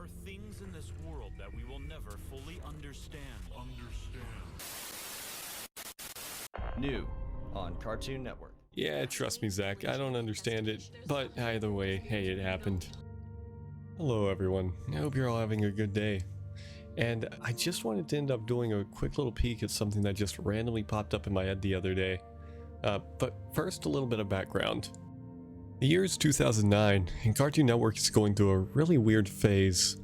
are things in this world that we will never fully understand. New on Cartoon Network. Yeah, trust me, Zach, I don't understand it, but either way, hey, it happened. Hello, everyone. I hope you're all having a good day. And I just wanted to end up doing a quick little peek at something that just randomly popped up in my head the other day. But first, a little bit of background. The year is 2009, and Cartoon Network is going through a really weird phase.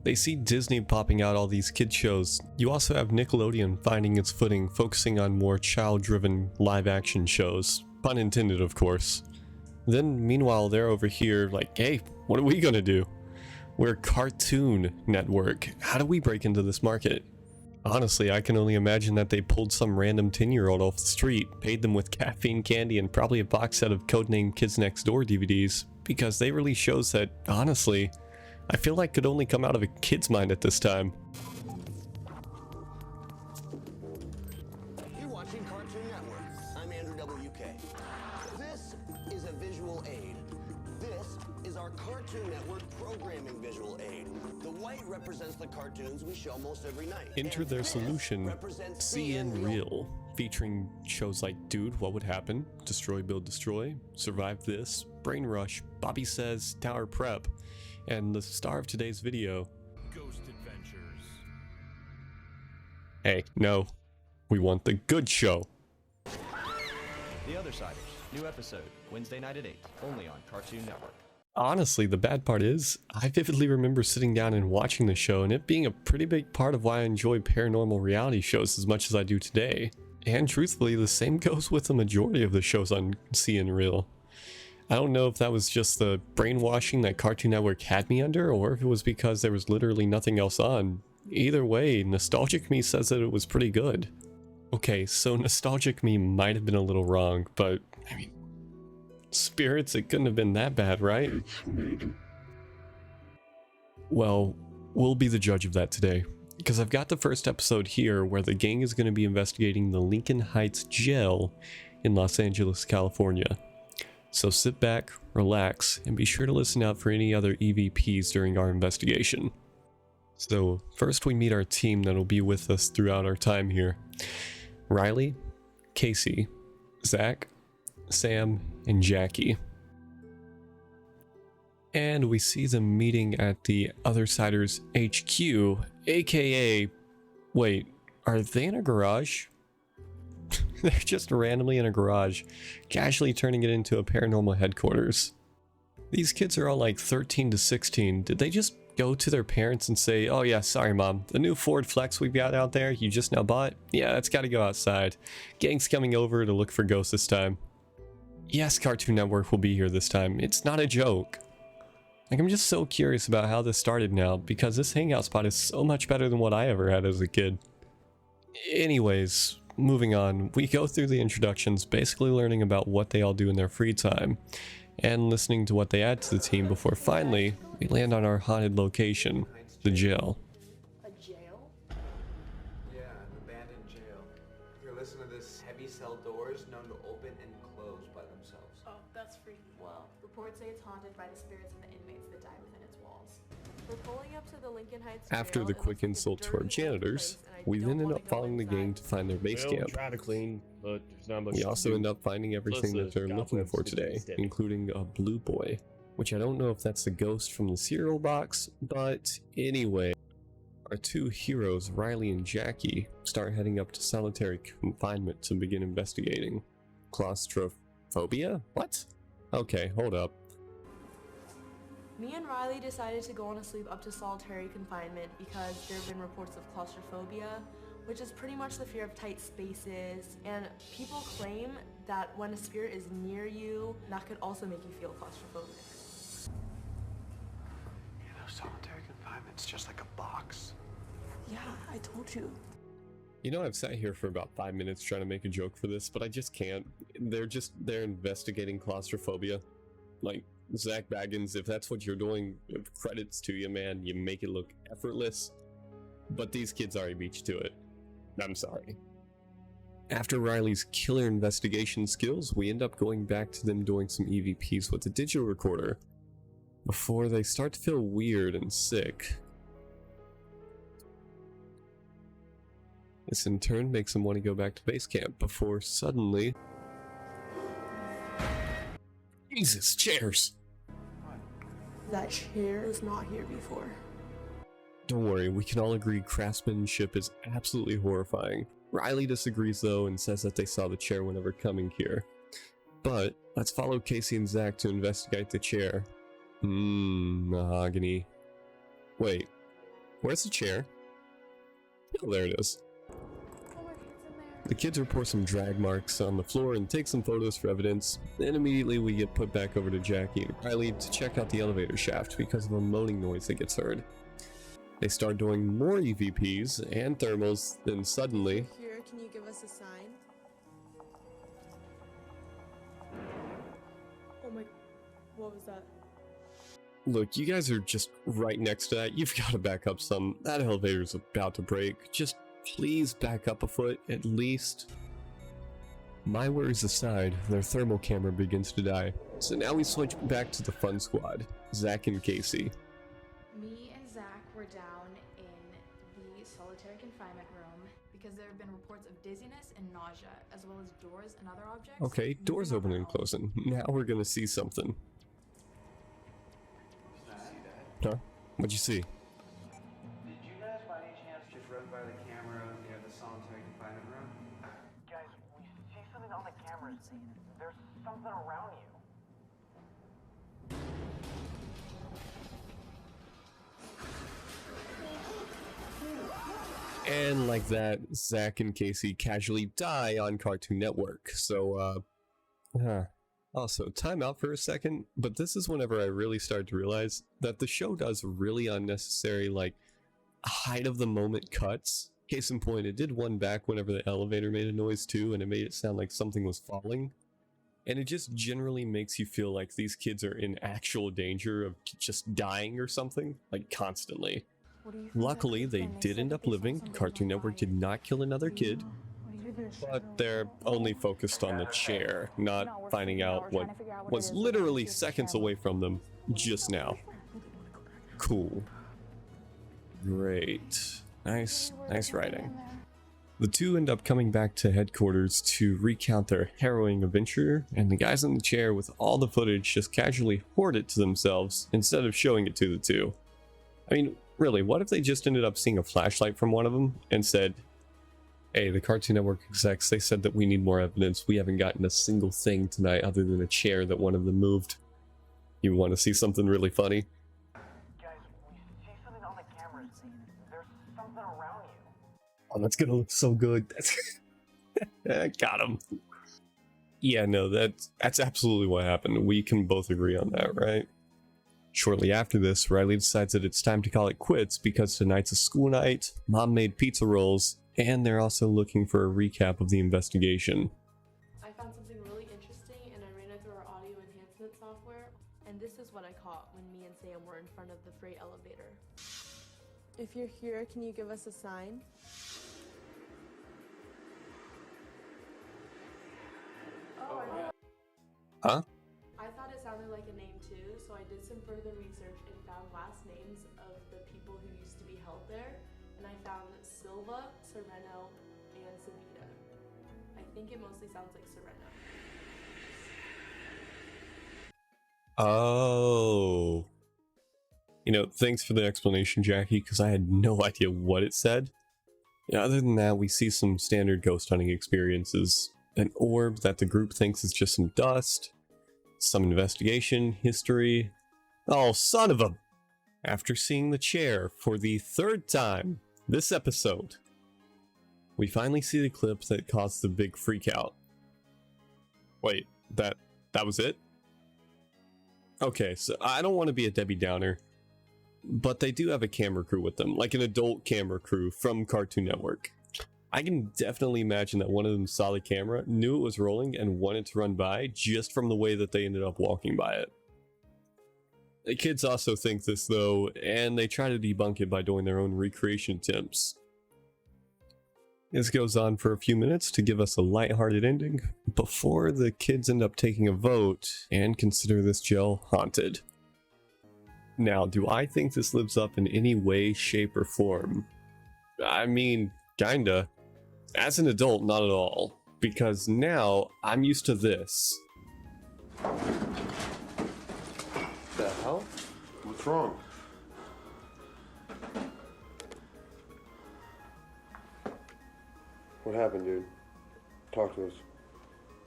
They see Disney popping out all these kid shows. You also have Nickelodeon finding its footing, focusing on more child-driven live-action shows. Pun intended, of course. Then, meanwhile, they're over here like, hey, what are we gonna do? We're Cartoon Network. How do we break into this market? Honestly, I can only imagine that they pulled some random 10-year-old off the street, paid them with caffeine candy and probably a box set of codenamed Kids Next Door DVDs, because they release shows that, honestly, I feel like could only come out of a kid's mind at this time. You're watching Cartoon Network. I'm Andrew WK. This is a visual aid. This is our Cartoon Network programming visual aid. The white represents the cartoons we show most every night. Enter their solution, CN Real, featuring shows like Dude, What Would Happen, Destroy, Build, Destroy, Survive This, Brain Rush, Bobby Says, Tower Prep, and the star of today's video, Ghost Adventures. Hey, no, we want the good show. The Othersiders. New episode, Wednesday night at 8, only on Cartoon Network. Honestly, the bad part is, I vividly remember sitting down and watching the show and it being a pretty big part of why I enjoy paranormal reality shows as much as I do today. And truthfully, the same goes with the majority of the shows on CN Real. I don't know if that was just the brainwashing that Cartoon Network had me under, or if it was because there was literally nothing else on. Either way, nostalgic me says that it was pretty good. Okay, so nostalgic me might have been a little wrong, but, I mean, spirits, it couldn't have been that bad, right? Well, we'll be the judge of that today, because I've got the first episode here where the gang is going to be investigating the Lincoln Heights jail in Los Angeles, California. So sit back, relax, and be sure to listen out for any other EVPs during our investigation. So first we meet our team that'll be with us throughout our time here. Riley, Casey, Zach, Sam, and Jackie. And we see them meeting at the Othersiders HQ, aka... Wait, are they in a garage? They're just randomly in a garage, casually turning it into a paranormal headquarters. These kids are all like 13 to 16. Did they just go to their parents and say, oh yeah, sorry mom, the new Ford Flex we've got out there you just now bought? Yeah, that's gotta go outside. Gang's coming over to look for ghosts this time. Yes, Cartoon Network will be here this time. It's not a joke. Like, I'm just so curious about how this started now, because this hangout spot is so much better than what I ever had as a kid. Anyways, moving on, we go through the introductions, basically learning about what they all do in their free time, and listening to what they add to the team before finally, we land on our haunted location, the jail. A jail? Yeah, an abandoned jail. Here, listen to this. Heavy cell doors known to open and close by themselves. Oh, that's freaky. Well, reports say it's haunted by the spirits of the inmates that die within its walls. We're pulling up to the Lincoln Heights After jail. the It quick looks like a insult to our dirty janitors, place, and I we don't then end wanna up go following the gang inside. to find their base We'll camp. try to clean, but there's not much We to also do. end up finding everything Plus, that they're the looking for cobwebs today, stick. including a blue boy, which I don't know if that's the ghost from the cereal box, but anyway. Our two heroes, Riley and Jackie, start heading up to solitary confinement to begin investigating. Claustrophobia? What? Okay, hold up. Me and Riley decided to go on a sleep up to solitary confinement because there have been reports of claustrophobia, which is pretty much the fear of tight spaces, and people claim that when a spirit is near you, that could also make you feel claustrophobic. You know, solitary confinement's just like a box. Yeah, I told you. You know, I've sat here for about 5 minutes trying to make a joke for this, but I just can't. They're investigating claustrophobia. Like, Zach Baggins, if that's what you're doing, credits to you, man. You make it look effortless. But these kids already beat you to it. I'm sorry. After Riley's killer investigation skills, we end up going back to them doing some EVPs with the digital recorder. Before they start to feel weird and sick, This in turn makes him want to go back to base camp before suddenly... Jesus, chairs! That chair was not here before. Don't worry, we can all agree craftsmanship is absolutely horrifying. Riley disagrees though and says that they saw the chair whenever coming here. But let's follow Casey and Zach to investigate the chair. Mahogany. Wait, where's the chair? Oh, there it is. The kids report some drag marks on the floor and take some photos for evidence. Then immediately we get put back over to Jackie and Riley to check out the elevator shaft because of a moaning noise that gets heard. They start doing more EVPs and thermals, then suddenly... Here, can you give us a sign? Oh my... What was that? Look, you guys are just right next to that. You've got to back up some. That elevator's about to break. Just please back up a foot, at least. My worries aside, their thermal camera begins to die. So now we switch back to the fun squad, Zach and Casey. Me and Zach were down in the solitary confinement room because there have been reports of dizziness and nausea, as well as doors and other objects. Okay, doors opening and closing. Now we're gonna see something. Huh? What'd you see? Did you guys by any chance just run by the camera near the solitary confinement room? Guys, we see something on the cameras. There's something around you. And like that, Zach and Casey casually die on Cartoon Network. So, Also, time out for a second, but this is whenever I really started to realize that the show does really unnecessary, like, height of the moment cuts. Case in point, it did one back whenever the elevator made a noise too, and it made it sound like something was falling. And it just generally makes you feel like these kids are in actual danger of just dying or something, like constantly. Luckily, they did end up living. Cartoon Network did not kill another kid. But they're only focused on the chair, not finding out what was literally seconds away from them just now. Cool. Great. Nice writing. The two end up coming back to headquarters to recount their harrowing adventure, and the guys in the chair with all the footage just casually hoard it to themselves instead of showing it to the two. I mean, really, what if they just ended up seeing a flashlight from one of them and said, "Hey, the Cartoon Network execs, they said that we need more evidence. We haven't gotten a single thing tonight other than a chair that one of them moved. You want to see something really funny?" Guys, we see something on the cameras. There's something around you. Oh, that's gonna look so good. Got him. Yeah, no, that's absolutely what happened. We can both agree on that, right? Shortly after this, Riley decides that it's time to call it quits because tonight's a school night, Mom made pizza rolls, and they're also looking for a recap of the investigation. I found something really interesting and I ran it through our audio enhancement software, and this is what I caught when me and Sam were in front of the freight elevator. If you're here, can you give us a sign? Huh? I thought it sounded like a name too, so I did some further research and found last names of the people who used to be held there, and I found Silva, Sereno, and Savita. I think it mostly sounds like Sereno. Oh. You know, thanks for the explanation, Jackie, because I had no idea what it said. Yeah, other than that, we see some standard ghost hunting experiences. An orb that the group thinks is just some dust. Some investigation, history. Oh, son of a... After seeing the chair for the third time this episode, we finally see the clip that caused the big freak out. Wait, that was it? Okay, so I don't want to be a Debbie Downer, but they do have a camera crew with them, like an adult camera crew from Cartoon Network. I can definitely imagine that one of them saw the camera, knew it was rolling, and wanted to run by just from the way that they ended up walking by it. The kids also think this though, and they try to debunk it by doing their own recreation attempts. This goes on for a few minutes to give us a lighthearted ending, before the kids end up taking a vote and consider this jail haunted. Now, do I think this lives up in any way, shape, or form? I mean, kinda. As an adult, not at all, because now I'm used to this. The hell? What's wrong? What happened, dude? Talk to us.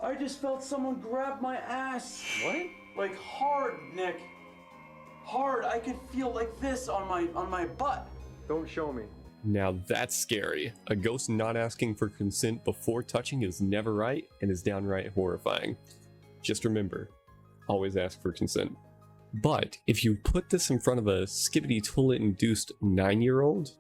I just felt someone grab my ass. What? Like hard, Nick. Hard. I could feel like this on my butt. Don't show me. Now that's scary. A ghost not asking for consent before touching is never right and is downright horrifying. Just remember, always ask for consent. But if you put this in front of a skibbity toilet induced 9-year-old,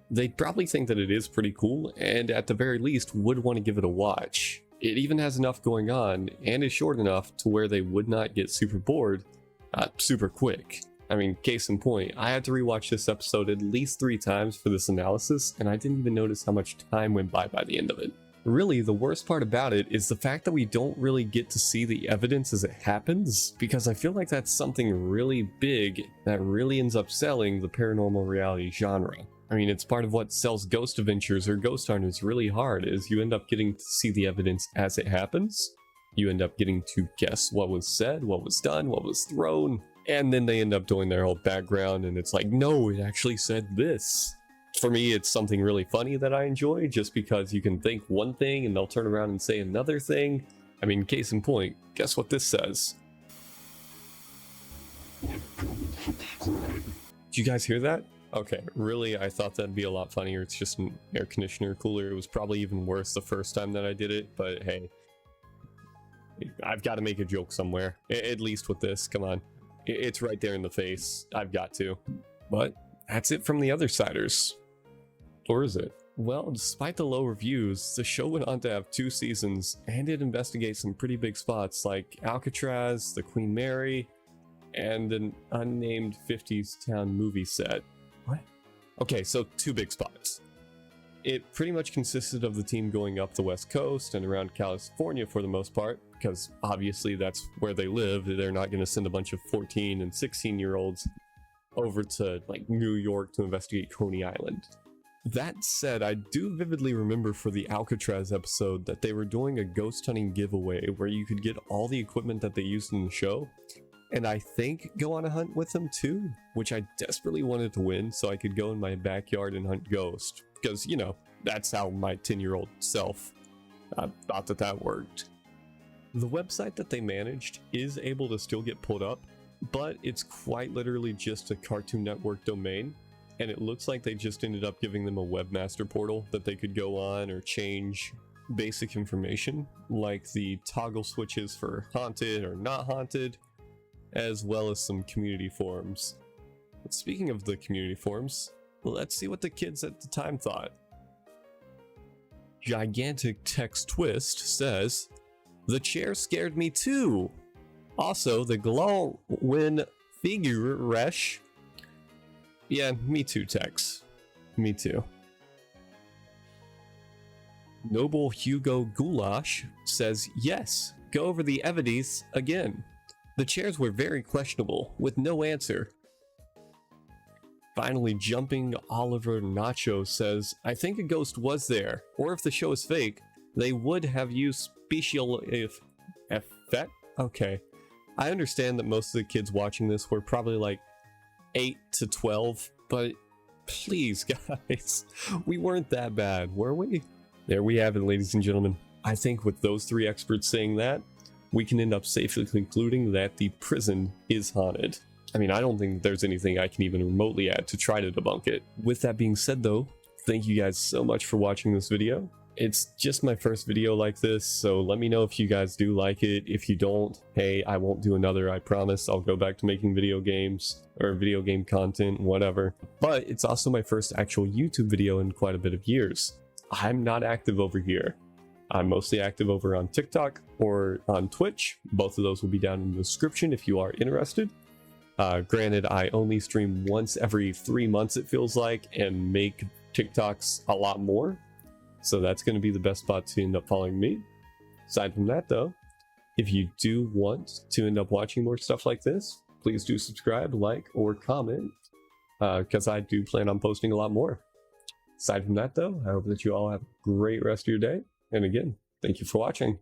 they'd probably think that it is pretty cool and at the very least would want to give it a watch. It even has enough going on and is short enough to where they would not get super bored super quick. I mean, case in point, I had to rewatch this episode at least 3 times for this analysis, and I didn't even notice how much time went by the end of it. Really, the worst part about it is the fact that we don't really get to see the evidence as it happens, because I feel like that's something really big that really ends up selling the paranormal reality genre. I mean, it's part of what sells Ghost Adventures or Ghost Hunters really hard, is you end up getting to see the evidence as it happens. You end up getting to guess what was said, what was done, what was thrown, and then they end up doing their whole background and it's like, no, it actually said this. For me, it's something really funny that I enjoy, just because you can think one thing and they'll turn around and say another thing. I mean, case in point, guess what this says? Did you guys hear that? Okay, really, I thought that'd be a lot funnier. It's just an air conditioner cooler. It was probably even worse the first time that I did it, but hey, I've got to make a joke somewhere. At least with this, come on. It's right there in the face. I've got to. But that's it from the Othersiders. Or is it? Well, despite the low reviews, the show went on to have 2 seasons, and it investigates some pretty big spots like Alcatraz, the Queen Mary, and an unnamed 50s town movie set. What? Okay, so 2 big spots. It pretty much consisted of the team going up the West Coast and around California for the most part, because obviously that's where they live. They're not going to send a bunch of 14 and 16-year-olds over to like New York to investigate Coney Island. That said, I do vividly remember for the Alcatraz episode that they were doing a ghost hunting giveaway where you could get all the equipment that they used in the show, and I think go on a hunt with them too, which I desperately wanted to win so I could go in my backyard and hunt ghosts, because, you know, that's how my 10-year-old self thought that worked. The website that they managed is able to still get pulled up, but it's quite literally just a Cartoon Network domain, and it looks like they just ended up giving them a webmaster portal that they could go on or change basic information, like the toggle switches for haunted or not haunted, as well as some community forums. But speaking of the community forums, let's see what the kids at the time thought. Gigantic Text Twist says, "The chair scared me too. Also, the Glowin figure resh." Yeah, me too, Tex. Me too. Noble Hugo Goulash says, "Yes, go over the evidences again. The chairs were very questionable, with no answer." Finally, Jumping Oliver Nacho says, "I think a ghost was there, or if the show is fake, they would have used special effect." Okay, I understand that most of the kids watching this were probably like 8 to 12, but please, guys, we weren't that bad, were we? There we have it, ladies and gentlemen. I think with those 3 experts saying that, we can end up safely concluding that the prison is haunted. I mean, I don't think there's anything I can even remotely add to try to debunk it. With that being said though, thank you guys so much for watching this video. It's just my first video like this, so let me know if you guys do like it. If you don't, hey, I won't do another, I promise. I'll go back to making video games or video game content, whatever. But it's also my first actual YouTube video in quite a bit of years. I'm not active over here. I'm mostly active over on TikTok or on Twitch. Both of those will be down in the description if you are interested. Granted, I only stream once every 3 months, it feels like, and make TikToks a lot more. So that's going to be the best spot to end up following me. Aside from that though, if you do want to end up watching more stuff like this, please do subscribe, like, or comment, because I do plan on posting a lot more. Aside from that though, I hope that you all have a great rest of your day. And again, thank you for watching.